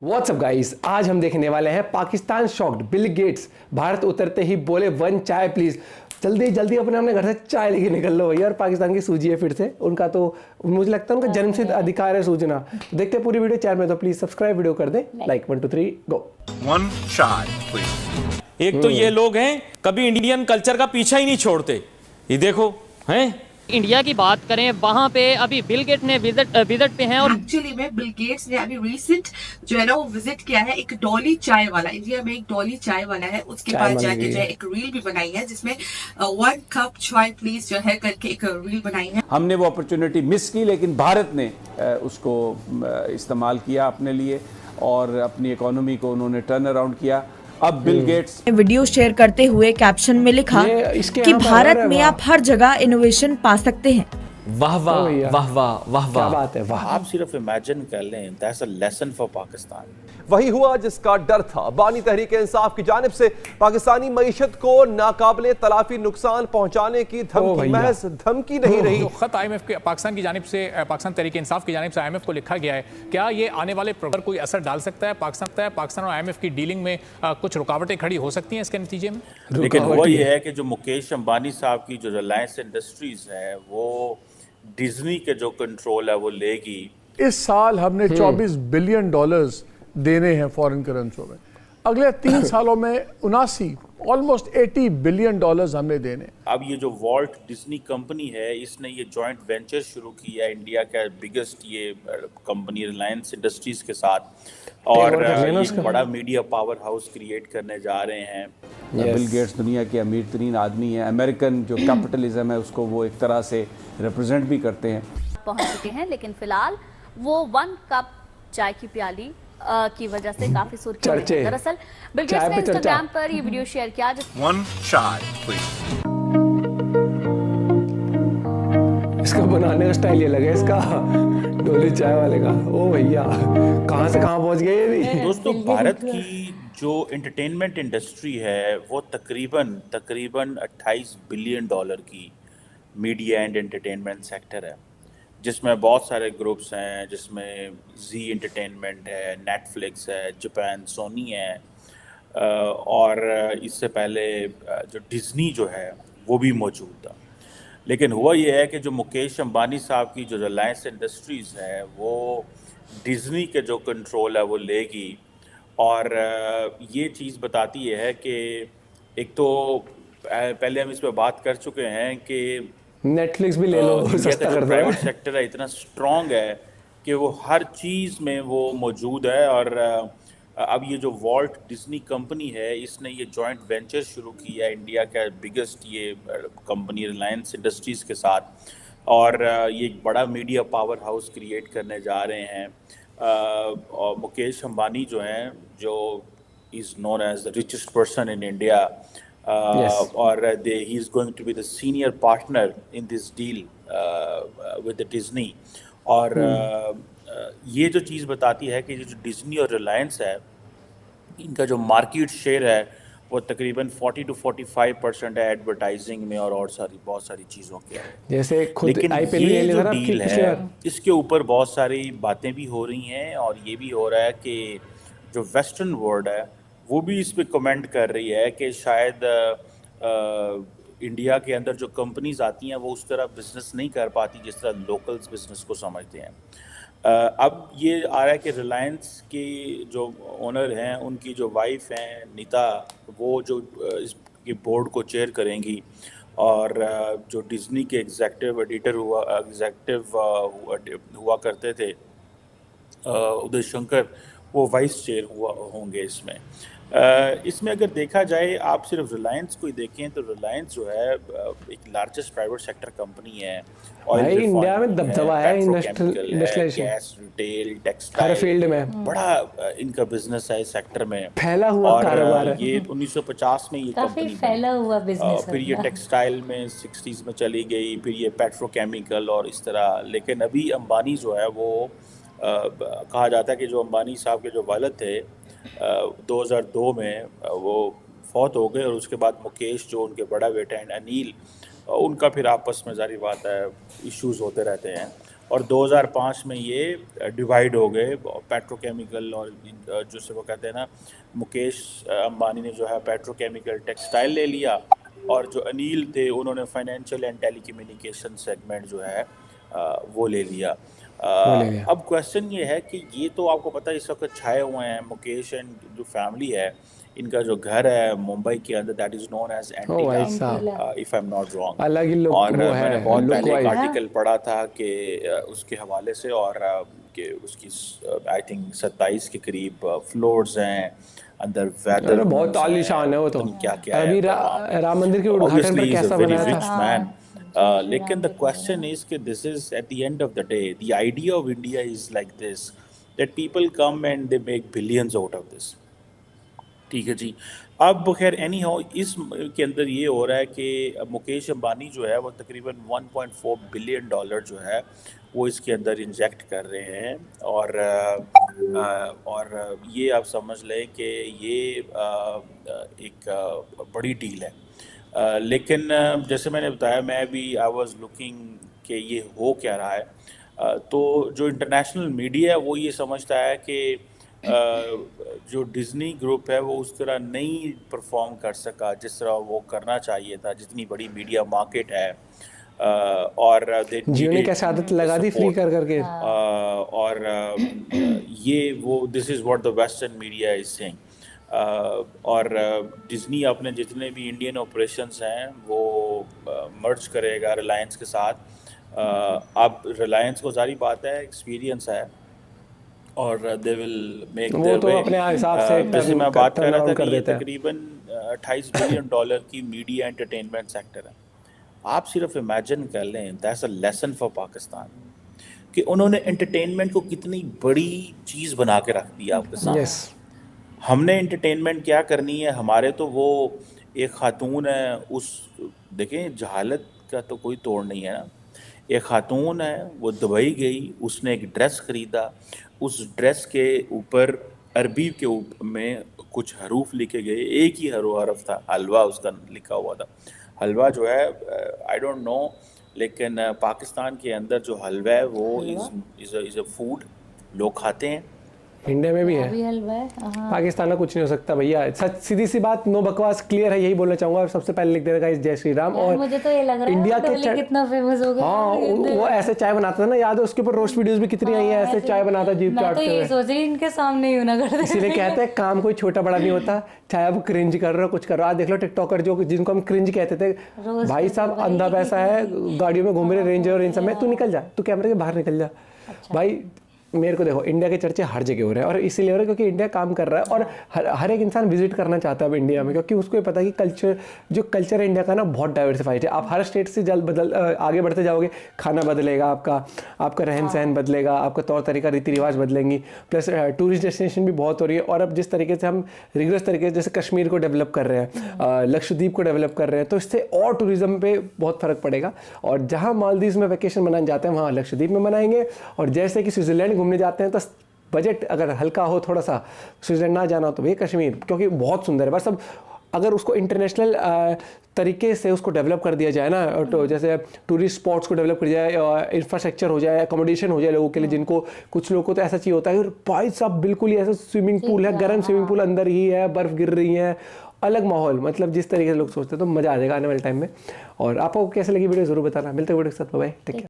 WhatsApp guys, आज हम देखने वाले हैं Pakistan shocked. Bill Gates Bharat उतरते ही बोले वन चाय प्लीज। जल्दी जल्दी अपने घर से चाय लेके निकल लो भैया। और पाकिस्तान की सूझी है फिर से उनका, तो मुझे लगता है उनका जन्मसिद्ध अधिकार है सूझना। तो देखते हैं पूरी वीडियो। चैनल में तो प्लीज सब्सक्राइब वीडियो कर दें। लाइक 1 2 3 गो। वन चाय प्लीज। एक तो ये लोग हैं कभी इंडियन कल्चर का पीछा ही नहीं छोड़ते। ये देखो हैं। इंडिया की बात करें, वहां पे अभी बिल गेट ने विजिट पे हैं। और एक्चुअली में बिल गेट्स ने अभी रिसेंट जो है ना वो विजिट किया है एक डॉली चाय वाला। इंडिया में एक डॉली चाय वाला है, उसके पास जाके जो है एक रील भी बनाई है जिसमें 1 कप चाय प्लीज जो है करके एक रील बनाई है। हमने वो अपॉर्चुनिटी मिस की, लेकिन भारत ने उसको इस्तेमाल किया अपने लिए और अपनी इकोनॉमी को उन्होंने टर्न अराउंड किया। अब बिल गेट्स वीडियो शेयर करते हुए कैप्शन में लिखा कि भारत में आप हर जगह इनोवेशन पा सकते हैं। वाह वाह वाह वाह वाह क्या वाह। बात है, वाह। आप सिर्फ इमेजिन कर लें, that's a lesson for Pakistan. वही हुआ जिसका डर था। बानी तहरीक इंसाफ की जानिब से पाकिस्तानी मईशत को नाकाबिले तलाफी नुकसान पहुंचाने की धमकी, महज धमकी नहीं रही। जो खत IMF के पाकिस्तान की जानिब से, पाकिस्तान तहरीक इंसाफ की जानिब से IMF को लिखा गया है, क्या ये आने वाले पर कोई असर डाल सकता है? पाकिस्तान और IMF की डीलिंग में कुछ रुकावटें खड़ी हो सकती हैं इसके नतीजे में? लेकिन वो ये है कि जो मुकेश अंबानी साहब की जो रिलायंस इंडस्ट्रीज है वो डिज्नी के जो कंट्रोल है वो लेगी। इस साल हमने 24 बिलियन डॉलर्स देने हैं फॉरेन करेंसियों में। अगले 3 सालों में 79 ऑलमोस्ट 80 बिलियन डॉलर्स हमने देने। अब ये जो वॉल्ट डिज्नी कंपनी है, इसने ये जॉइंट वेंचर शुरू किया है इंडिया का बिगेस्ट ये कंपनी रिलायंस इंडस्ट्रीज के साथ, और एक बड़ा मीडिया पावर हाउस क्रिएट करने जा रहे हैं। बिल गेट्स दुनिया के अमीर तरीन आदमी हैं। अमेरिकन जो कैपिटलिज्म है उसको वो एक तरह से रिप्रेजेंट भी करते हैं। पहुंच चुके हैं, लेकिन फिलहाल वो 1 कप चाय की प्याली की वजह से काफी सुर्खियों में हैं। दरअसल बिल गेट्स ने इंस्टाग्राम पर ये वीडियो शेयर किया। वन चाय प्लीज। इसका बनाने का स्टाइल ये लगे, इसका डोली चाय वाले का। ओ भैया, कहां से कहां पहुंच गए ये भी। दोस्तों, भारत की जो एंटरटेनमेंट इंडस्ट्री है वो तकरीबन 28 बिलियन डॉलर की मीडिया एंड एंटरटेनमेंट सेक्टर है, जिसमें बहुत सारे ग्रुप्स हैं, जिसमें जी एंटरटेनमेंट है, नेटफ्लिक्स है, जापान सोनी है, और इससे पहले जो डिज्नी जो है वो भी मौजूद था। लेकिन हुआ ये है कि जो मुकेश अंबानी साहब की जो रिलायंस इंडस्ट्रीज़ है वो डिज्नी के जो कंट्रोल है वो लेगी, और ये चीज़ बताती है कि एक तो पहले हम इस पर बात कर चुके हैं कि नेटफ्लिक्स भी ले लो, सस्ता कर दो। प्राइवेट सेक्टर है इतना स्ट्रॉन्ग है कि वो हर चीज़ में वो मौजूद है। और अब ये जो वॉल्ट डिज्नी कंपनी है, इसने ये जॉइंट वेंचर शुरू किया है इंडिया का बिगेस्ट ये कंपनी रिलायंस इंडस्ट्रीज़ के साथ, और ये एक बड़ा मीडिया पावर हाउस क्रिएट करने जा रहे हैं। और मुकेश अंबानी जो हैं, जो is known as the richest person in India, or he is going to be the senior partner in this deal with the Disney। और ये जो चीज़ बताती है कि जो डिज्नी और रिलायंस है, इनका जो मार्केट शेयर है वो तकरीबन 40 to 45% है एडवर्टाइजिंग में और बहुत सारी चीज़ों के। जैसे खुद लेकिन IPL ये जो जो डील है इसके ऊपर बहुत सारी बातें भी हो रही हैं, और ये भी हो रहा है कि जो वेस्टर्न वर्ल्ड है वो भी इस पर कमेंट कर रही है कि शायद इंडिया के अंदर जो कंपनीज आती हैं वो उस तरह बिजनेस नहीं कर पाती जिस तरह लोकल्स बिजनेस को समझते हैं। अब ये आ रहा है कि रिलायंस के जो ओनर हैं, उनकी जो वाइफ हैं नीता, वो जो इसके बोर्ड को चेयर करेंगी, और जो डिज्नी के एग्जेक्टिव हुआ करते थे उदय शंकर, वो वाइस चेयर होंगे इसमें। इसमें अगर देखा जाए, आप सिर्फ रिलायंस को ही देखें तो रिलायंस जो है एक लार्जेस्ट प्राइवेट सेक्टर कंपनी है। भाई इंडिया में दबदबा है इंडस्ट्रियल, गैस, रिटेल, टेक्सटाइल, हर फील्ड में बड़ा इनका बिजनेस है इस सेक्टर में, फैला हुआ कारोबार है। ये 1950 में ये काफी फैला हुआ बिजनेस है। फिर ये टेक्सटाइल में 60s में चली गई, फिर ये पेट्रोकेमिकल और इस तरह। लेकिन अभी अंबानी जो है वो कहा जाता है कि जो अंबानी साहब के जो वालिद थे 2002 में वो फौत हो गए, और उसके बाद मुकेश जो उनके बड़ा बेटा हैं अनिल, उनका फिर आपस में जारी बात है इश्यूज़ होते रहते हैं। और 2005 में ये डिवाइड हो गए। पेट्रोकेमिकल और जो से वो कहते हैं ना, मुकेश अंबानी ने जो है पेट्रोकेमिकल टेक्सटाइल ले लिया, और जो अनिल थे उन्होंने फाइनेंशियल एंड टेलीकम्युनिकेशन सेगमेंट जो है वो ले लिया। अब क्वेश्चन ये है कि ये तो आपको पता है इस वक्त छाए हुए हैं। मुकेश एंड जो फैमिली है, इनका जो घर है मुंबई के अंदर, that is known as Antilia, if I am not wrong. अलग ही लोग और वो मैंने है, बहुत look पहले एक wise। आर्टिकल पढ़ा था कि उसके हवाले से, और कि उसकी आई थिंक 27 के करीब फ्लोर्स हैं अंदर। वेदर बहुत आलीशान है वो तो। क्या क्या अभी राम मंदिर के उद्घाटन पर कैसा बनाया था। लेकिन द क्वेश्चन इज कि this is at the end of the day the idea of India is like this, that people come and they make billions out of this. ठीक है जी। अब खैर एनी हाउ इस के अंदर ये हो रहा है कि मुकेश अंबानी जो है वो तकरीबन 1.4 बिलियन डॉलर जो है वो इसके अंदर इंजेक्ट कर रहे हैं, और ये आप समझ लें कि ये एक बड़ी डील है। लेकिन जैसे मैंने बताया, मैं भी आई वाज लुकिंग कि ये हो क्या रहा है। तो जो इंटरनेशनल मीडिया है वो ये समझता है कि जो डिज्नी ग्रुप है वो उस तरह नहीं परफॉर्म कर सका जिस तरह वो करना चाहिए था, जितनी बड़ी मीडिया मार्केट है। और जियो ने कैसे आदत लगा दी फ्री कर करके। और ये वो this is what the western media is saying. और डिज्नी अपने जितने भी इंडियन ऑपरेशंस हैं वो मर्ज करेगा रिलायंस के साथ। अब रिलायंस को सारी बात है, एक्सपीरियंस है, और they will make their way. अपने हिसाब से जैसे मैं बात कर रहा था कि ये तकरीबन 28 बिलियन डॉलर की मीडिया एंटरटेनमेंट सेक्टर है। आप सिर्फ इमेजिन कर लें, that's a lesson for Pakistan, कि उन्होंने एंटरटेनमेंट को कितनी बड़ी चीज़ बना के रख दिया आपके सामने। हमने एंटरटेनमेंट क्या करनी है, हमारे तो वो एक खातून है, उस देखें जहालत का तो कोई तोड़ नहीं है ना। एक खातून है, वो दुबई गई, उसने एक ड्रेस ख़रीदा, उस ड्रेस के ऊपर अरबी के में कुछ हरूफ लिखे गए, एक ही हरफ था, हलवा उसका लिखा हुआ था। हलवा जो है आई डोंट नो, लेकिन पाकिस्तान के अंदर जो हलवा है वो इज़ अ फूड, लोग खाते हैं। इंडिया में भी है, पाकिस्तान में कुछ नहीं हो सकता भैया। सच सीधी सी बात, नो बकवास, क्लियर है, यही बोलना चाहूंगा। और सबसे पहले लिख देना गाइस जय श्री राम। और मुझे तो ये लग रहा इंडिया है के कितना फेमस हो गया। हाँ, वो ऐसे चाय बनाता था ना, याद है? उसके ऊपर रोस्ट वीडियोस भी कितनी आई है, ऐसे चाय बनाता जीप चाटते हुए। मैं तो ये सोच रही इनके सामने ही ना कर दे। इसीलिए कहते हैं काम कोई छोटा बड़ा नहीं होता, चाहे आप क्रिंज कर रहे हो, कुछ कर रहे हो। आज देख लो टिकटॉकर जो जिनको हम क्रिंज कहते थे, भाई साहब अंधा पैसा है, गाड़ियों में घूम रहे, रेंजर और इन सब में। तू निकल जा, तू कैमरे के बाहर निकल जा भाई। मेरे को देखो, इंडिया के चर्चे हर जगह हो रहे हैं, और इसीलिए हो रहे हैं क्योंकि इंडिया काम कर रहा है, और हर एक इंसान विजिट करना चाहता है अब इंडिया में, क्योंकि उसको ये पता है कि जो कल्चर है इंडिया का ना बहुत डाइवर्सिफाइड है। आप हर स्टेट से आगे बढ़ते जाओगे, खाना बदलेगा आपका रहन सहन बदलेगा, आपका तौर तरीका रीति रिवाज बदलेंगी। प्लस टूरिस्ट डेस्टिनेशन भी बहुत हो रही है, और अब जिस तरीके से हम रिगरस तरीके से जैसे कश्मीर को डेवलप कर रहे हैं, लक्षद्वीप को डेवलप कर रहे हैं, तो इससे और टूरिज्म पे बहुत फर्क पड़ेगा। और जहाँ मालदीव में वैकेशन मनाने जाते हैं, वहाँ लक्षद्वीप में मनाएंगे। और जैसे कि स्विट्जरलैंड घूमने जाते हैं, तो बजट अगर हल्का हो थोड़ा सा, स्विट्जरलैंड ना जाना हो तो भैया कश्मीर, क्योंकि बहुत सुंदर है। बस अब अगर उसको इंटरनेशनल तरीके से उसको डेवलप कर दिया जाए ना, तो जैसे टूरिस्ट स्पॉट्स को डेवलप कर दिया जाए, इंफ्रास्ट्रक्चर हो जाए, अकोमोडेशन हो जाए लोगों के लिए, जिनको कुछ लोगों को तो ऐसा चाहिए होता है भाई साहब बिल्कुल ही ऐसा स्विमिंग पूल है, गर्म स्विमिंग पूल अंदर ही है, बर्फ़ गिर रही है, अलग माहौल, मतलब जिस तरीके से लोग सोचते हैं, तो मज़ा आ जाएगा आने वाले टाइम में। और आपको कैसे लगी वीडियो ज़रूर बताना। मिलते हैं वीडियो के साथ, बाय, टेक केयर।